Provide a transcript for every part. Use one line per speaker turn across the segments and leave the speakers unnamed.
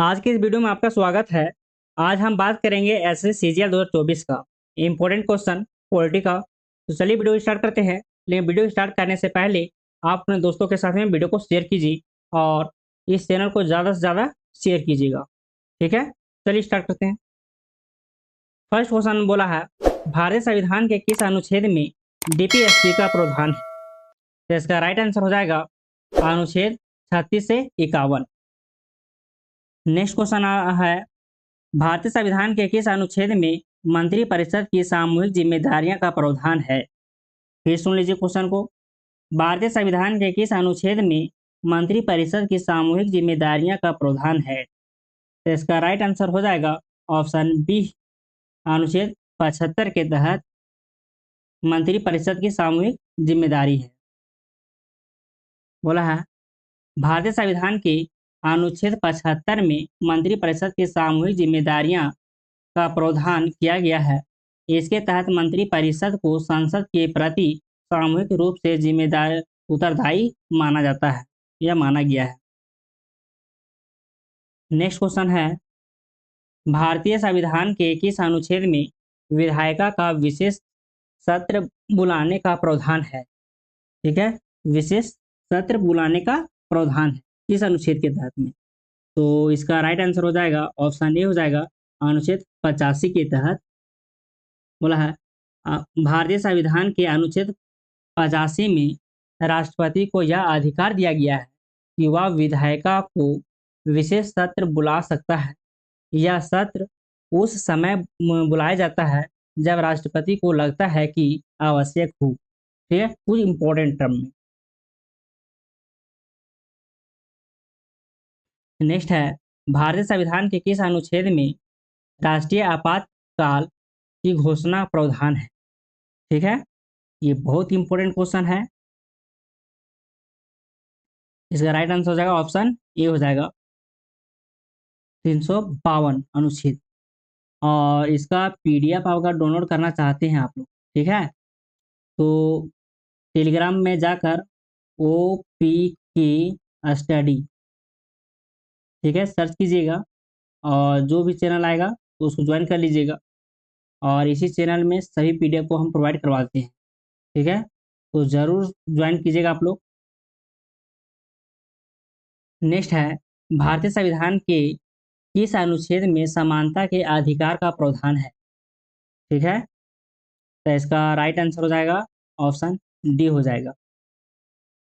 आज के इस वीडियो में आपका स्वागत है। आज हम बात करेंगे एसएससी सीजीएल 2024 का इम्पोर्टेंट क्वेश्चन पॉलिटी का। तो चलिए वीडियो स्टार्ट करते हैं। लेकिन वीडियो स्टार्ट करने से पहले आप अपने दोस्तों के साथ में वीडियो को शेयर कीजिए और इस चैनल को ज़्यादा से ज़्यादा शेयर कीजिएगा। ठीक है, चलिए स्टार्ट करते हैं। फर्स्ट क्वेश्चन बोला है, भारतीय संविधान के किस अनुच्छेद में डीपीएसपी का प्रावधान है? तो इसका राइट आंसर हो जाएगा अनुच्छेद 36 से 51। नेक्स्ट क्वेश्चन है, भारतीय संविधान के किस अनुच्छेद में मंत्रिपरिषद की सामूहिक जिम्मेदारियां का प्रावधान है? फिर सुन लीजिए क्वेश्चन को। भारतीय संविधान के किस अनुच्छेद में मंत्रिपरिषद की सामूहिक जिम्मेदारियां का प्रावधान है? तो इसका राइट आंसर हो जाएगा ऑप्शन बी, अनुच्छेद 75 के तहत मंत्रिपरिषद की सामूहिक जिम्मेदारी है। बोला है, भारतीय संविधान के अनुच्छेद 75 में मंत्रिपरिषद की सामूहिक जिम्मेदारियां का प्रावधान किया गया है। इसके तहत मंत्रिपरिषद को संसद के प्रति सामूहिक रूप से जिम्मेदार उत्तरदायी माना जाता है या माना गया है। नेक्स्ट क्वेश्चन है, भारतीय संविधान के किस अनुच्छेद में विधायिका का विशेष सत्र बुलाने का प्रावधान है? ठीक है, विशेष सत्र बुलाने का प्रावधान है किस अनुच्छेद के तहत में? तो इसका राइट आंसर हो जाएगा ऑप्शन ए हो जाएगा अनुच्छेद 85 के तहत। बोला है, भारतीय संविधान के अनुच्छेद 85 में राष्ट्रपति को यह अधिकार दिया गया है कि वह विधायिका को विशेष सत्र बुला सकता है। यह सत्र उस समय बुलाया जाता है जब राष्ट्रपति को लगता है कि आवश्यक हो। ठीक है, कुछ इंपॉर्टेंट टर्म में। नेक्स्ट है, भारतीय संविधान के किस अनुच्छेद में राष्ट्रीय आपातकाल की घोषणा प्रावधान है? ठीक है, ये बहुत इंपॉर्टेंट क्वेश्चन है। इसका राइट आंसर हो जाएगा ऑप्शन ए हो जाएगा 352 अनुच्छेद। और इसका पीडीएफ अगर डाउनलोड करना चाहते हैं आप लोग, ठीक है, तो टेलीग्राम में जाकर OPK स्टडी, ठीक है, सर्च कीजिएगा और जो भी चैनल आएगा तो उसको ज्वाइन कर लीजिएगा। और इसी चैनल में सभी पीडीएफ को हम प्रोवाइड करवाते हैं। ठीक है, तो ज़रूर ज्वाइन कीजिएगा आप लोग। नेक्स्ट है, भारतीय संविधान के किस अनुच्छेद में समानता के अधिकार का प्रावधान है? ठीक है, तो इसका राइट आंसर हो जाएगा ऑप्शन डी हो जाएगा।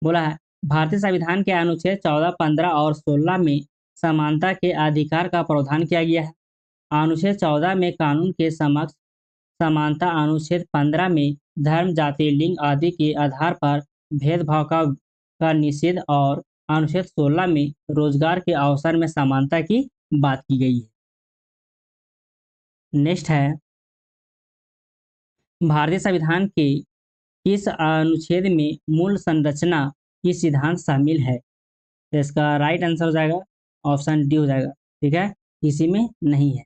बोला है, भारतीय संविधान के अनुच्छेद 14, 15 और 16 में समानता के अधिकार का प्रावधान किया गया है। अनुच्छेद 14 में कानून के समक्ष समानता, अनुच्छेद 15 में धर्म, जाति, लिंग आदि के आधार पर भेदभाव का निषेध और अनुच्छेद 16 में रोजगार के अवसर में समानता की बात की गई है। नेक्स्ट है, भारतीय संविधान के किस अनुच्छेद में मूल संरचना की सिद्धांत शामिल है? तो इसका राइट आंसर हो जाएगा ऑप्शन डी हो जाएगा। ठीक है, इसी में नहीं है।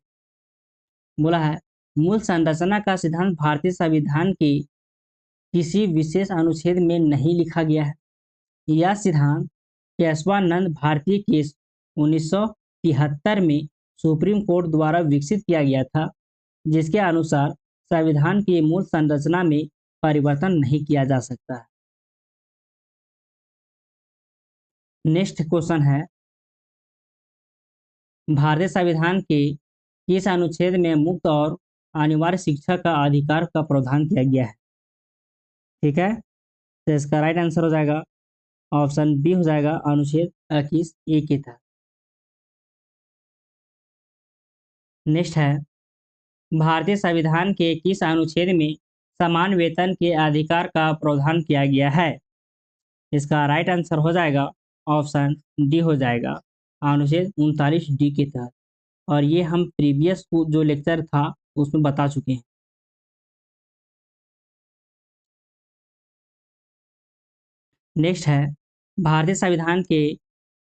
बोला है, मूल संरचना का सिद्धांत भारतीय संविधान के किसी विशेष अनुच्छेद में नहीं लिखा गया है। यह सिद्धांत केशवानंद भारती केस 1973 में सुप्रीम कोर्ट द्वारा विकसित किया गया था, जिसके अनुसार संविधान की मूल संरचना में परिवर्तन नहीं किया जा सकता है। नेक्स्ट क्वेश्चन है, भारतीय संविधान के किस अनुच्छेद में मुक्त और अनिवार्य शिक्षा का अधिकार का प्रावधान किया गया है? ठीक है, तो इसका राइट आंसर हो जाएगा ऑप्शन बी हो जाएगा अनुच्छेद 21 ए के तहत। नेक्स्ट है, भारतीय संविधान के किस अनुच्छेद में समान वेतन के अधिकार का प्रावधान किया गया है? इसका राइट आंसर हो जाएगा ऑप्शन डी हो जाएगा अनुच्छेद 39 डी के तहत। और ये हम प्रीवियस जो लेक्चर था उसमें बता चुके हैं। नेक्स्ट है, भारतीय संविधान के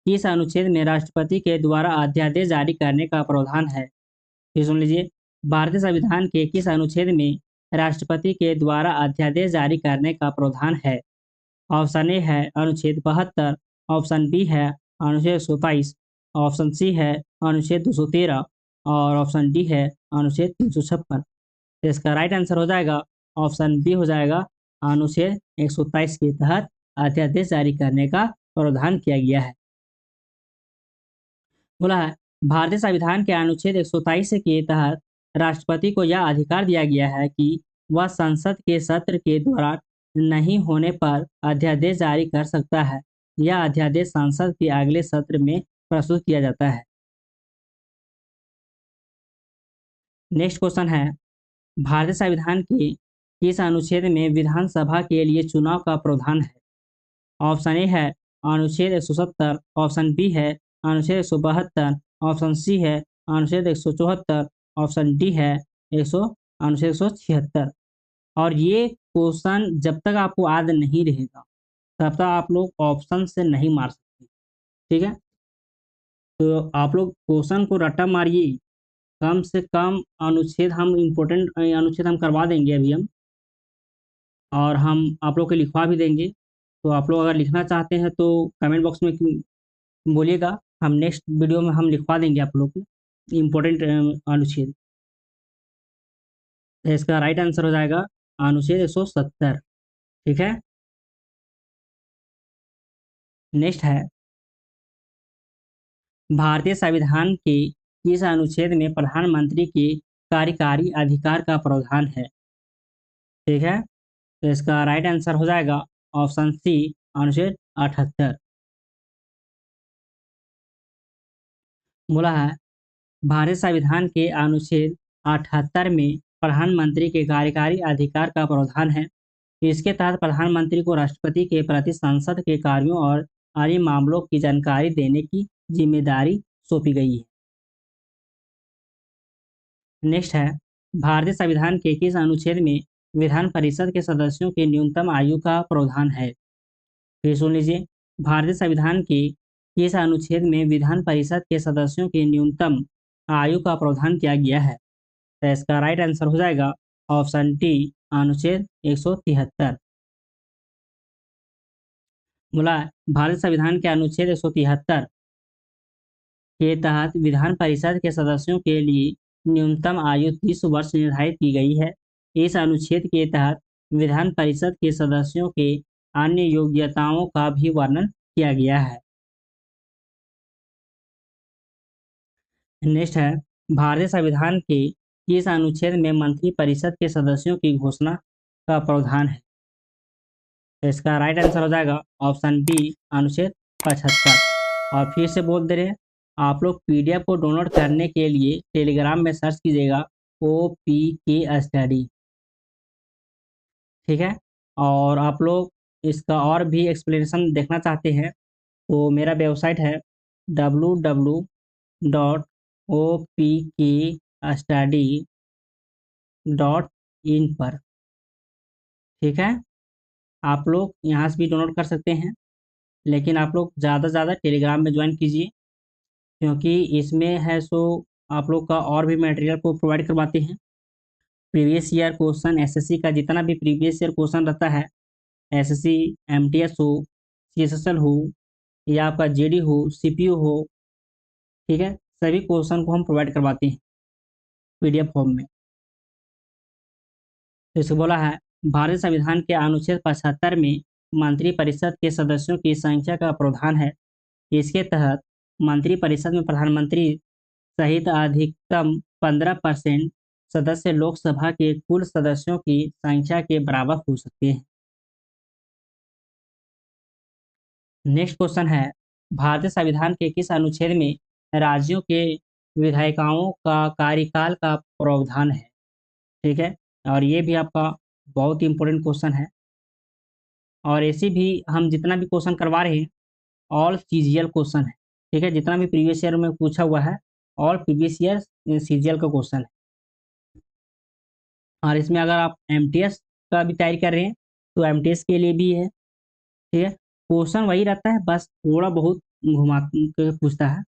किस अनुच्छेद में राष्ट्रपति के द्वारा अध्यादेश जारी करने का प्रावधान है? फिर सुन लीजिए, भारतीय संविधान के किस अनुच्छेद में राष्ट्रपति के द्वारा अध्यादेश जारी करने का प्रावधान है? ऑप्शन ए है अनुच्छेद 72, ऑप्शन बी है अनुच्छेद 27, ऑप्शन सी है अनुच्छेद 213 और ऑप्शन डी है अनुच्छेद 356। तो इसका राइट आंसर हो जाएगा ऑप्शन बी हो जाएगा, अनुच्छेद 127 के तहत अध्यादेश जारी करने का प्रावधान किया गया है। बोला है भारतीय संविधान के अनुच्छेद 127 के तहत राष्ट्रपति को यह अधिकार दिया गया है कि वह संसद के सत्र के दौरान नहीं होने पर अध्यादेश जारी कर सकता है। यह अध्यादेश संसद के अगले सत्र में प्रस्तुत किया जाता है। नेक्स्ट क्वेश्चन है भारतीय संविधान के किस अनुच्छेद में विधानसभा के लिए चुनाव का प्रावधान है। ऑप्शन ए है अनुच्छेद 170, ऑप्शन बी है अनुच्छेद 172, ऑप्शन सी है अनुच्छेद 174, ऑप्शन डी है अनुच्छेद 176। और ये क्वेश्चन जब तक आपको याद नहीं रहेगा तब तक आप लोग ऑप्शन से नहीं मार सकते। ठीक है, तो आप लोग क्वेश्चन को रट्टा मारिए। कम से कम अनुच्छेद हम इम्पोर्टेंट अनुच्छेद हम करवा देंगे अभी हम, और हम आप लोग को लिखवा भी देंगे। तो आप लोग अगर लिखना चाहते हैं तो कमेंट बॉक्स में बोलिएगा, हम नेक्स्ट वीडियो में हम लिखवा देंगे आप लोग को इम्पोर्टेंट अनुच्छेद। तो इसका राइट आंसर हो जाएगा अनुच्छेद 170। ठीक है, नेक्स्ट है भारतीय संविधान के किस अनुच्छेद में प्रधानमंत्री के कार्यकारी अधिकार का प्रावधान है। ठीक है, तो इसका राइट आंसर हो जाएगा ऑप्शन सी अनुच्छेद 78। बोला है भारतीय संविधान के अनुच्छेद 78 में प्रधानमंत्री के कार्यकारी अधिकार का प्रावधान है। इसके तहत प्रधानमंत्री को राष्ट्रपति के प्रति संसद के कार्यों और अन्य मामलों की जानकारी देने की जिम्मेदारी सौंपी गई है। नेक्स्ट है भारतीय संविधान के किस अनुच्छेद में विधान परिषद के सदस्यों की न्यूनतम आयु का प्रावधान है। फिर सुन लीजिए, भारतीय संविधान के किस अनुच्छेद में विधान परिषद के सदस्यों की न्यूनतम आयु का प्रावधान किया गया है। तो इसका राइट आंसर हो जाएगा ऑप्शन डी अनुच्छेद 173। बोला भारत संविधान के अनुच्छेद 173 के तहत विधान परिषद के सदस्यों के लिए न्यूनतम आयु 30 वर्ष निर्धारित की गई है। इस अनुच्छेद के तहत विधान परिषद के सदस्यों के अन्य योग्यताओं का भी वर्णन किया गया है। नेक्स्ट है भारतीय संविधान के किस अनुच्छेद में मंत्री परिषद के सदस्यों की घोषणा का प्रावधान है। तो इसका राइट आंसर हो जाएगा ऑप्शन बी अनुच्छेद 75। और फिर से बोल दे रहे हैं, आप लोग पीडीएफ को डाउनलोड करने के लिए टेलीग्राम में सर्च कीजिएगा OPK स्टडी। ठीक है, और आप लोग इसका और भी एक्सप्लेनेशन देखना चाहते हैं तो मेरा वेबसाइट है www.opkstudy.in पर। ठीक है, आप लोग यहाँ से भी डाउनलोड कर सकते हैं, लेकिन आप लोग ज़्यादा से ज़्यादा टेलीग्राम में ज्वाइन कीजिए, क्योंकि इसमें है सो आप लोग का और भी मटेरियल को प्रोवाइड करवाते हैं। प्रीवियस ईयर क्वेश्चन एसएससी का जितना भी प्रीवियस ईयर क्वेश्चन रहता है, एसएससी एमटीएस हो, सीएसएसएल हो, या आपका जेडी हो, सीपीयू हो, ठीक है, सभी क्वेश्चन को हम प्रोवाइड करवाते हैं पीडीएफ फॉर्म में। जैसे बोला है भारतीय संविधान के अनुच्छेद 75 में मंत्रिपरिषद के सदस्यों की संख्या का प्रावधान है। इसके तहत मंत्रिपरिषद में प्रधानमंत्री सहित अधिकतम 15% सदस्य लोकसभा के कुल सदस्यों की संख्या के बराबर हो सकते हैं। नेक्स्ट क्वेश्चन है भारतीय संविधान के किस अनुच्छेद में राज्यों के विधायिकाओं का कार्यकाल का प्रावधान है। ठीक है, और ये भी आपका बहुत ही इंपॉर्टेंट क्वेश्चन है, और ऐसे भी हम जितना भी क्वेश्चन करवा रहे हैं ऑल सीजीएल क्वेश्चन है। ठीक है, जितना भी प्रीवियस ईयर में पूछा हुआ है ऑल प्रीवियस ईयर सीजीएल का क्वेश्चन है। और इसमें अगर आप एमटीएस का भी तैयारी कर रहे हैं तो एमटीएस के लिए भी है। ठीक है, क्वेश्चन वही रहता है, बस थोड़ा बहुत घुमा के पूछता है।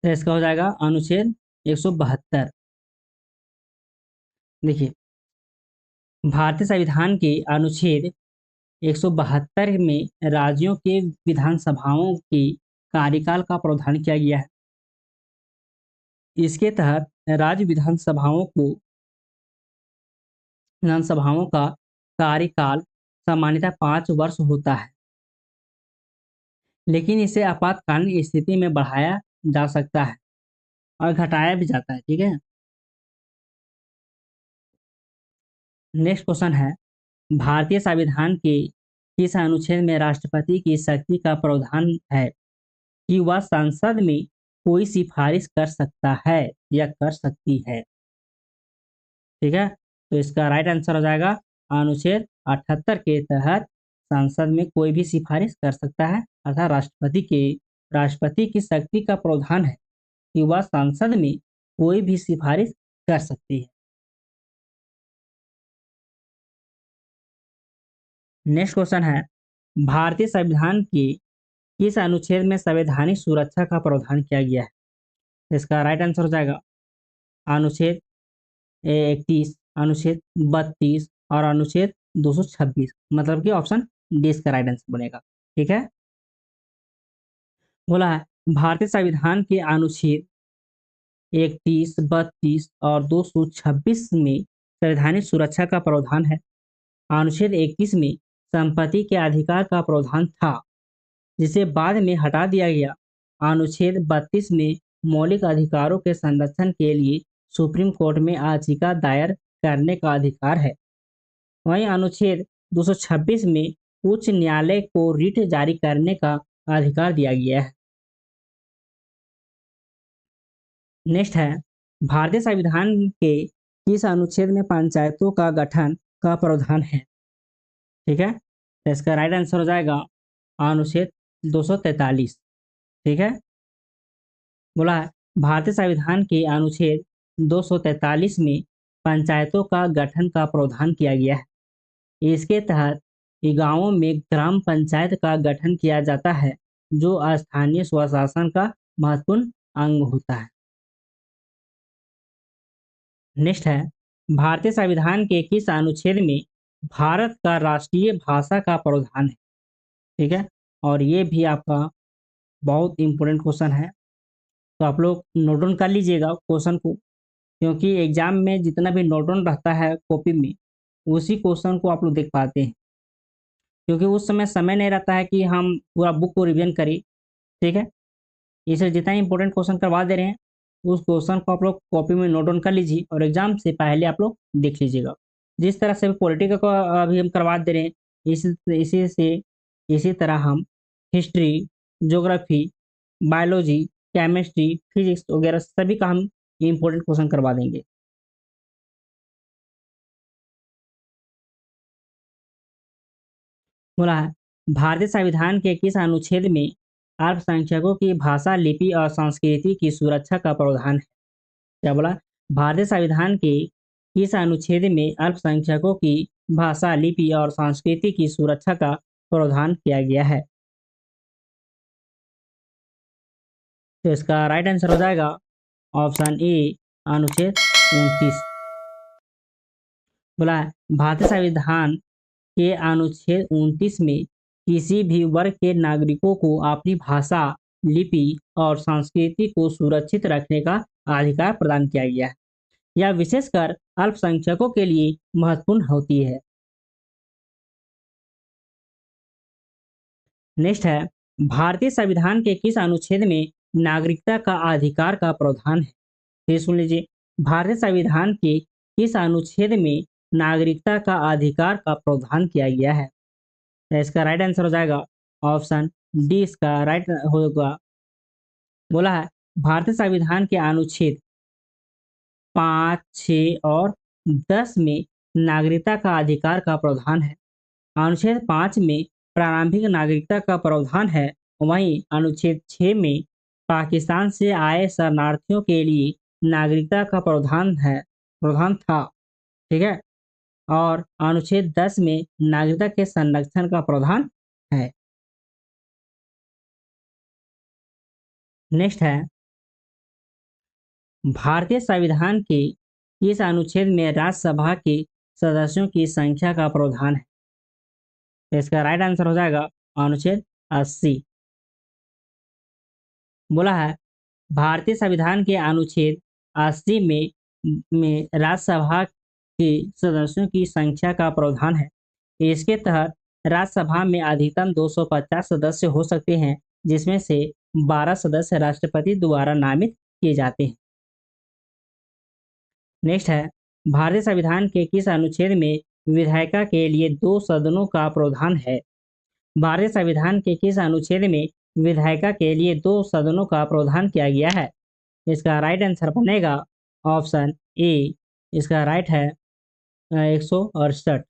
तो इसका हो जाएगा अनुच्छेद 172। देखिए, भारतीय संविधान के अनुच्छेद 172 में राज्यों के विधानसभाओं की कार्यकाल का प्रावधान किया गया है। इसके तहत राज्य विधानसभाओं का कार्यकाल सामान्यतः 5 वर्ष होता है, लेकिन इसे आपातकालीन स्थिति में बढ़ाया जा सकता है और घटाया भी जाता है। ठीक है। नेक्स्ट क्वेश्चन है, भारतीय संविधान के किस अनुच्छेद में राष्ट्रपति की शक्ति का प्रावधान है कि वह संसद में कोई सिफारिश कर सकता है या कर सकती है? ठीक है। तो इसका राइट आंसर हो जाएगा अनुच्छेद 78 के तहत संसद में कोई भी सिफारिश कर सकता है, अर्थात राष्ट्रपति की शक्ति का प्रावधान है कि वह संसद में कोई भी सिफारिश कर सकती है। नेक्स्ट क्वेश्चन है, भारतीय संविधान के किस अनुच्छेद में संवैधानिक सुरक्षा का प्रावधान किया गया है? इसका राइट आंसर हो जाएगा अनुच्छेद 31, अनुच्छेद 32 और अनुच्छेद 226, मतलब कि ऑप्शन डी इसका राइट आंसर बनेगा। ठीक है। बोला है भारतीय संविधान के अनुच्छेद 31, 32 और 226 में संवैधानिक सुरक्षा का प्रावधान है। अनुच्छेद 31 में संपत्ति के अधिकार का प्रावधान था, जिसे बाद में हटा दिया गया। अनुच्छेद 32 में मौलिक अधिकारों के संरक्षण के लिए सुप्रीम कोर्ट में याचिका दायर करने का अधिकार है। वहीं अनुच्छेद 226 में उच्च न्यायालय को रिट जारी करने का अधिकार दिया गया है। नेक्स्ट है, भारतीय संविधान के किस अनुच्छेद में पंचायतों का गठन का प्रावधान है? ठीक है। तो इसका राइट आंसर हो जाएगा अनुच्छेद 243। ठीक है। बोला है भारतीय संविधान के अनुच्छेद 243 में पंचायतों का गठन का प्रावधान किया गया है। इसके तहत गांवों में ग्राम पंचायत का गठन किया जाता है, जो स्थानीय स्वशासन का महत्वपूर्ण अंग होता है। नेक्स्ट है, भारतीय संविधान के किस अनुच्छेद में भारत का राष्ट्रीय भाषा का प्रावधान है? ठीक है। और ये भी आपका बहुत इंपॉर्टेंट क्वेश्चन है, तो आप लोग नोट डाउन कर लीजिएगा क्वेश्चन को, क्योंकि एग्जाम में जितना भी नोट डाउन रहता है कॉपी में, उसी क्वेश्चन को आप लोग देख पाते हैं, क्योंकि उस समय नहीं रहता है कि हम पूरा बुक को रिवीजन करें। ठीक है। इसलिए जितना इंपॉर्टेंट क्वेश्चन करवा दे रहे हैं, उस क्वेश्चन को आप लोग कॉपी में नोट डाउन कर लीजिए और एग्जाम से पहले आप लोग देख लीजिएगा। जिस तरह से पॉलिटिकल को अभी हम करवा दे रहे हैं, इसी तरह हम history, geography, biology, chemistry, physics वगैरह सभी का हम इंपॉर्टेंट क्वेश्चन करवा देंगे। बोला है भारतीय संविधान के किस अनुच्छेद में अल्पसंख्यकों की भाषा, लिपि और संस्कृति की सुरक्षा का प्रावधान है? क्या बोला? भारतीय संविधान के किस अनुच्छेद में अल्पसंख्यकों की भाषा, लिपि और संस्कृति की सुरक्षा का प्रावधान किया गया है? तो इसका राइट आंसर हो जाएगा ऑप्शन ए, अनुच्छेद 29। बोला है भारतीय संविधान के अनुच्छेद 29 में किसी भी वर्ग के नागरिकों को अपनी भाषा, लिपि और संस्कृति को सुरक्षित रखने का अधिकार प्रदान किया गया है। यह विशेषकर अल्पसंख्यकों के लिए महत्वपूर्ण होती है। नेक्स्ट है, भारतीय संविधान के किस अनुच्छेद में नागरिकता का अधिकार का प्रावधान है? फिर सुन लीजिए, भारतीय संविधान के किस अनुच्छेद में नागरिकता का अधिकार का प्रावधान किया गया है? तो इसका राइट आंसर हो जाएगा ऑप्शन डी इसका राइट होगा। बोला है भारतीय संविधान के अनुच्छेद 5, 6 और 10 में नागरिकता का अधिकार का प्रावधान है। अनुच्छेद 5 में प्रारंभिक नागरिकता का प्रावधान है, वहीं अनुच्छेद 6 में पाकिस्तान से आए शरणार्थियों के लिए नागरिकता का प्रावधान था। ठीक है। और अनुच्छेद 10 में नागरिकता के संरक्षण का प्रावधान है। नेक्स्ट है, भारतीय संविधान के किस अनुच्छेद में राज्यसभा के सदस्यों की संख्या का प्रावधान है? तो इसका राइट आंसर हो जाएगा अनुच्छेद 80। बोला है भारतीय संविधान के अनुच्छेद 80 में राज्यसभा के सदस्यों की संख्या का प्रावधान है। इसके तहत राज्यसभा में अधिकतम 250 सदस्य हो सकते हैं, जिसमें से 12 सदस्य राष्ट्रपति द्वारा नामित किए जाते हैं। नेक्स्ट है भारतीय संविधान के किस अनुच्छेद में विधायिका के लिए 2 सदनों का प्रावधान है? भारतीय संविधान के किस अनुच्छेद में विधायिका के लिए 2 सदनों का प्रावधान किया गया है? इसका राइट आंसर बनेगा ऑप्शन ए। इसका राइट है 168।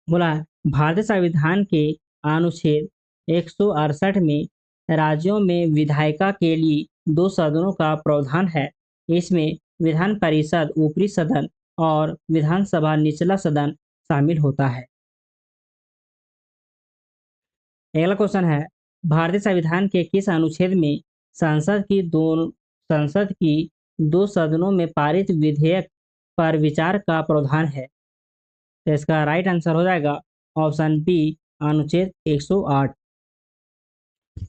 बोला भारतीय संविधान के अनुच्छेद 168 में राज्यों में विधायिका के लिए 2 सदनों का प्रावधान है। इसमें विधान परिषद ऊपरी सदन और विधानसभा निचला सदन शामिल होता है। अगला क्वेश्चन है भारतीय संविधान के किस अनुच्छेद में संसद की 2 सदनों में पारित विधेयक पर विचार का प्रावधान है? तो इसका राइट आंसर हो जाएगा ऑप्शन बी, अनुच्छेद 108।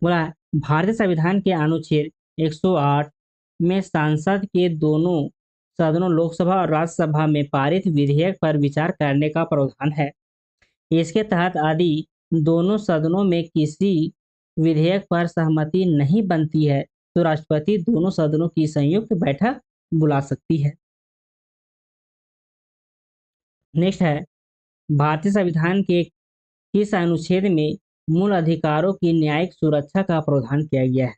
बोला भारतीय संविधान के अनुच्छेद 108 में संसद के दोनों सदनों लोकसभा और राज्यसभा में पारित विधेयक पर विचार करने का प्रावधान है। इसके तहत यदि दोनों सदनों में किसी विधेयक पर सहमति नहीं बनती है तो राष्ट्रपति दोनों सदनों की संयुक्त बैठक बुला सकती है। नेक्स्ट है भारतीय संविधान के किस अनुच्छेद में मूल अधिकारों की न्यायिक सुरक्षा का प्रावधान किया गया है?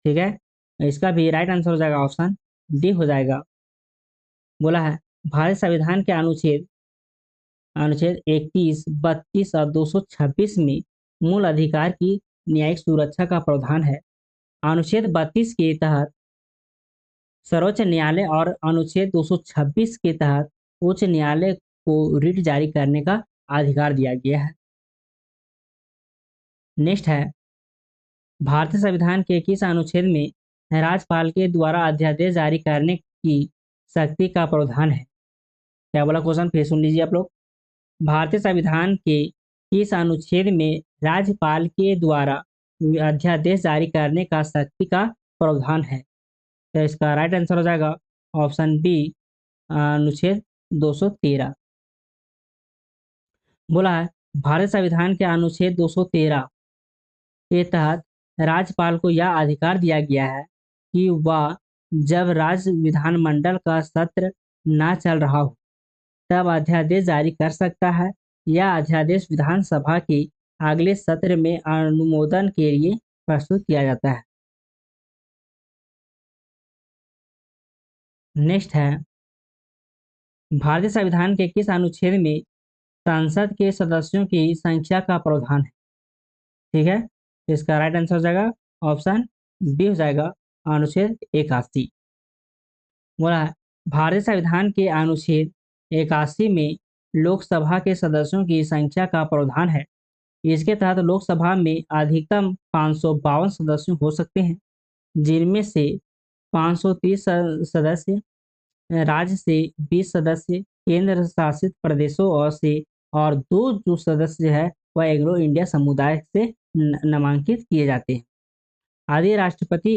ठीक है, इसका भी राइट आंसर हो जाएगा ऑप्शन डी हो जाएगा। बोला है भारतीय संविधान के अनुच्छेद 21, 32 और 226 में मूल अधिकार की न्यायिक सुरक्षा का प्रावधान है। अनुच्छेद 32 के तहत सर्वोच्च न्यायालय और अनुच्छेद 226 के तहत उच्च न्यायालय को रिट जारी करने का अधिकार दिया गया है। नेक्स्ट है भारतीय संविधान के किस अनुच्छेद में राज्यपाल के द्वारा अध्यादेश जारी करने की शक्ति का प्रावधान है? क्या बोला क्वेश्चन फिर सुन लीजिए आप लोग। भारतीय संविधान के किस अनुच्छेद में राज्यपाल के द्वारा अध्यादेश जारी करने का शक्ति का प्रावधान है? तो इसका राइट आंसर हो जाएगा ऑप्शन बी, अनुच्छेद 213। बोला है भारत संविधान के अनुच्छेद 213 के तहत राज्यपाल को यह अधिकार दिया गया है कि वह जब राज्य विधानमंडल का सत्र ना चल रहा हो तब अध्यादेश जारी कर सकता है। यह अध्यादेश विधानसभा के अगले सत्र में अनुमोदन के लिए प्रस्तुत किया जाता है। नेक्स्ट है भारतीय संविधान के किस अनुच्छेद में संसद के सदस्यों की संख्या का प्रावधान है? ठीक है, इसका राइट आंसर हो जाएगा ऑप्शन बी हो जाएगा, अनुच्छेद 81। बोला है भारतीय संविधान के अनुच्छेद 81 में लोकसभा के सदस्यों की संख्या का प्रावधान है। इसके तहत लोकसभा में अधिकतम 552 सदस्य हो सकते हैं, जिनमें से 530 सदस्य राज्य से, 20 सदस्य केंद्र शासित प्रदेशों और 2 जो सदस्य है वह एंग्लो इंडिया समुदाय से नामांकित किए जाते हैं। आदि राष्ट्रपति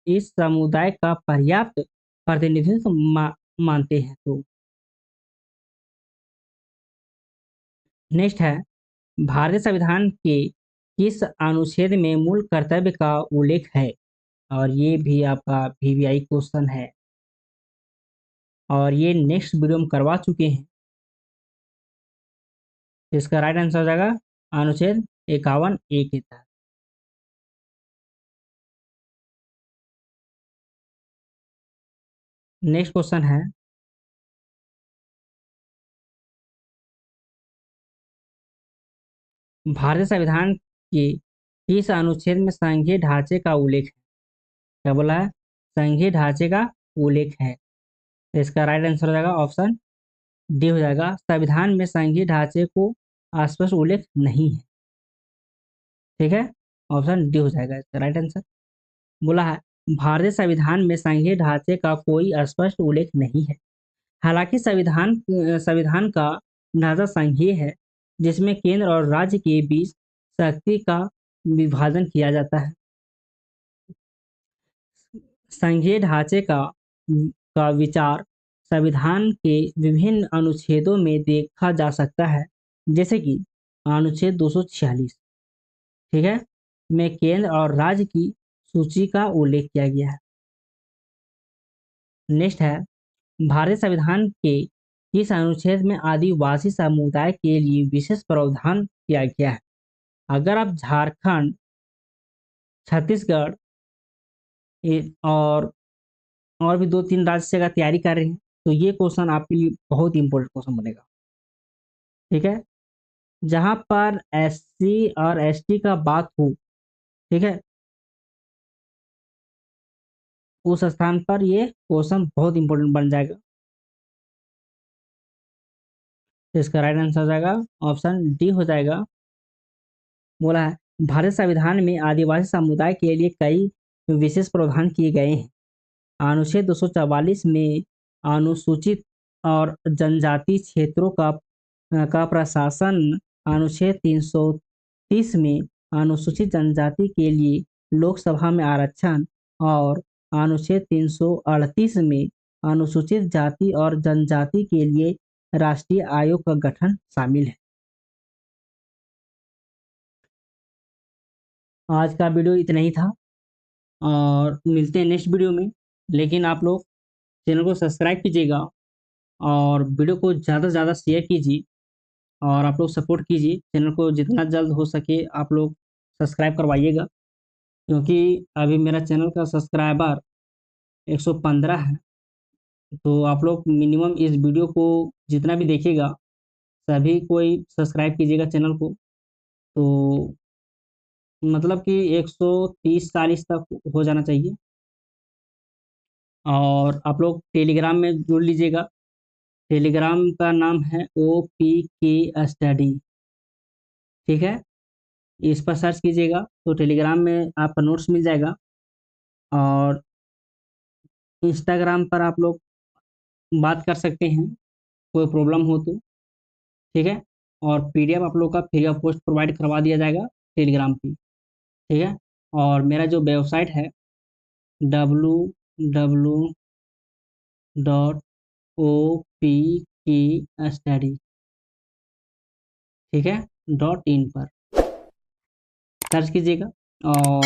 इस समुदाय का पर्याप्त प्रतिनिधित्व मानते हैं। तो नेक्स्ट है भारतीय संविधान के किस अनुच्छेद में मूल कर्तव्य का उल्लेख है? और ये भी आपका VVI क्वेश्चन है और ये नेक्स्ट वीडियो में करवा चुके हैं। इसका राइट आंसर हो जाएगा अनुच्छेद 51A के तहत। नेक्स्ट क्वेश्चन है भारतीय संविधान के किस अनुच्छेद में संघीय ढांचे का उल्लेख है? क्या बोला है? संघीय ढांचे का उल्लेख है। तो इसका राइट आंसर हो जाएगा ऑप्शन डी हो जाएगा, संविधान में संघीय ढांचे को स्पष्ट उल्लेख नहीं है। ठीक है, ऑप्शन डी हो जाएगा इसका राइट आंसर। बोला है भारतीय संविधान में संघीय ढांचे का कोई स्पष्ट उल्लेख नहीं है। हालांकि संविधान का ढांचा संघीय है, जिसमें केंद्र और राज्य के बीच शक्ति का विभाजन किया जाता है। संघीय ढांचे का विचार संविधान के विभिन्न अनुच्छेदों में देखा जा सकता है, जैसे कि अनुच्छेद 246, ठीक है, में केंद्र और राज्य की सूची का उल्लेख किया गया है। नेक्स्ट है, भारतीय संविधान के किस अनुच्छेद में आदिवासी समुदाय के लिए विशेष प्रावधान किया गया है? अगर आप झारखंड, छत्तीसगढ़ और भी 2-3 राज्य से अगर तैयारी कर रहे हैं तो ये क्वेश्चन आपके लिए बहुत इंपॉर्टेंट क्वेश्चन बनेगा, ठीक है। जहां पर एससी और एसटी का बात हो, ठीक है, उस स्थान पर ये क्वेश्चन बहुत इंपॉर्टेंट बन जाएगा। तो इसका राइट आंसर हो जाएगा ऑप्शन डी हो जाएगा। बोला है, भारत संविधान में आदिवासी समुदाय के लिए कई विशेष प्रावधान किए गए हैं। अनुच्छेद 244 में अनुसूचित और जनजाति क्षेत्रों का प्रशासन, अनुच्छेद 330 में अनुसूचित जनजाति के लिए लोकसभा में आरक्षण और अनुच्छेद 338 में अनुसूचित जाति और जनजाति के लिए राष्ट्रीय आयोग का गठन शामिल है। आज का वीडियो इतना ही था और मिलते हैं नेक्स्ट वीडियो में। लेकिन आप लोग चैनल को सब्सक्राइब कीजिएगा और वीडियो को ज़्यादा से ज़्यादा शेयर कीजिए और आप लोग सपोर्ट कीजिए चैनल को, जितना जल्द हो सके आप लोग सब्सक्राइब करवाइएगा, क्योंकि अभी मेरा चैनल का सब्सक्राइबर 115 है। तो आप लोग मिनिमम इस वीडियो को जितना भी देखेगा सभी कोई सब्सक्राइब कीजिएगा चैनल को, तो मतलब कि 130-40 तक हो जाना चाहिए। और आप लोग टेलीग्राम में जुड़ लीजिएगा। टेलीग्राम का नाम है OPK स्टडी, ठीक है। इस पर सर्च कीजिएगा तो टेलीग्राम में आपका नोट्स मिल जाएगा। और इंस्टाग्राम पर आप लोग बात कर सकते हैं कोई प्रॉब्लम हो तो, ठीक है। और PDF आप लोग का फ्री ऑफ कॉस्ट प्रोवाइड करवा दिया जाएगा टेलीग्राम पे, ठीक है। और मेरा जो वेबसाइट है www.opkstudy, ठीक है, .in पर सर्च कीजिएगा। और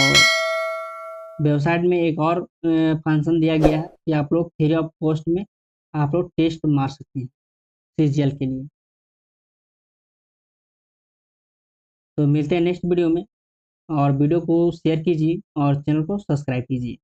वेबसाइट में एक और फंक्शन दिया गया है कि आप लोग फ्री ऑफ कॉस्ट में आप लोग टेस्ट मार सकते हैं CGL के लिए। तो मिलते हैं नेक्स्ट वीडियो में और वीडियो को शेयर कीजिए और चैनल को सब्सक्राइब कीजिए।